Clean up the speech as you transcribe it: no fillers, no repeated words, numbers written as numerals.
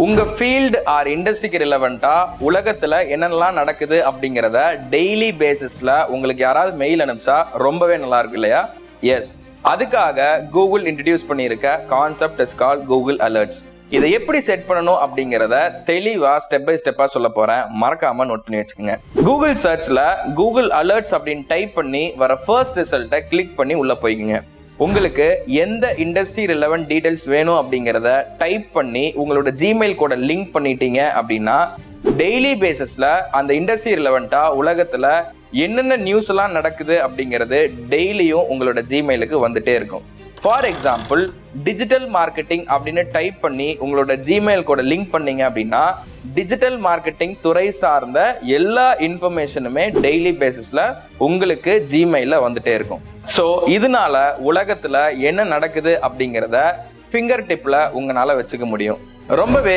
உங்க field R இண்டஸ்ட்ரிக்கு ரிலவெண்டா உலகத்துல என்னென்னலாம் நடக்குது அப்படிங்கிறத டெய்லி பேசிஸ்ல உங்களுக்கு யாராவது மெயில் அனுப்பிச்சா ரொம்பவே நல்லா இருக்கு இல்லையா? எஸ், அதுக்காக கூகுள் இன்ட்ரடியூஸ் பண்ணியிருக்க concept is call Google alerts. இதை எப்படி செட் பண்ணணும் அப்படிங்கிறத தெளிவா ஸ்டெப் பை ஸ்டெப்பா சொல்ல போறேன். மறக்காம நோட் பண்ணி வச்சுக்கோங்க. கூகுள் சர்ச்ல கூகுள் அலர்ட்ஸ் அப்படின்னு டைப் பண்ணி வர ஃபர்ஸ்ட் ரிசல்ட்டை கிளிக் பண்ணி உள்ள போய்க்குங்க. உங்களுக்கு எந்த இண்டஸ்ட்ரி ரிலவெண்ட் டீடைல்ஸ் வேணும் அப்படிங்கிறத டைப் பண்ணி உங்களோட ஜிமெயில் கூட லிங்க் பண்ணிட்டீங்க அப்படின்னா டெய்லி பேசிஸ்ல அந்த இண்டஸ்ட்ரி ரிலவெண்டா உலகத்துல என்னென்ன நியூஸ் எல்லாம் நடக்குது அப்படிங்கிறது டெய்லியும் உங்களோட ஜிமெயிலுக்கு வந்துட்டே இருக்கும். ஃபார் எக்ஸாம்பிள், டிஜிட்டல் மார்க்கெட்டிங் அப்படின்னு டைப் பண்ணி உங்களோட ஜிமெயில் கூட லிங்க் பண்ணீங்க அப்படின்னா டிஜிட்டல் மார்க்கெட்டிங் துறை சார்ந்த எல்லா இன்ஃபர்மேஷனுமே டெய்லி பேசிஸ்ல உங்களுக்கு ஜிமெயில வந்துட்டே இருக்கும். ஸோ இதனால உலகத்துல என்ன நடக்குது அப்படிங்கிறத ஃபிங்கர் டிப்ல உங்களால வச்சுக்க முடியும். ரொம்பவே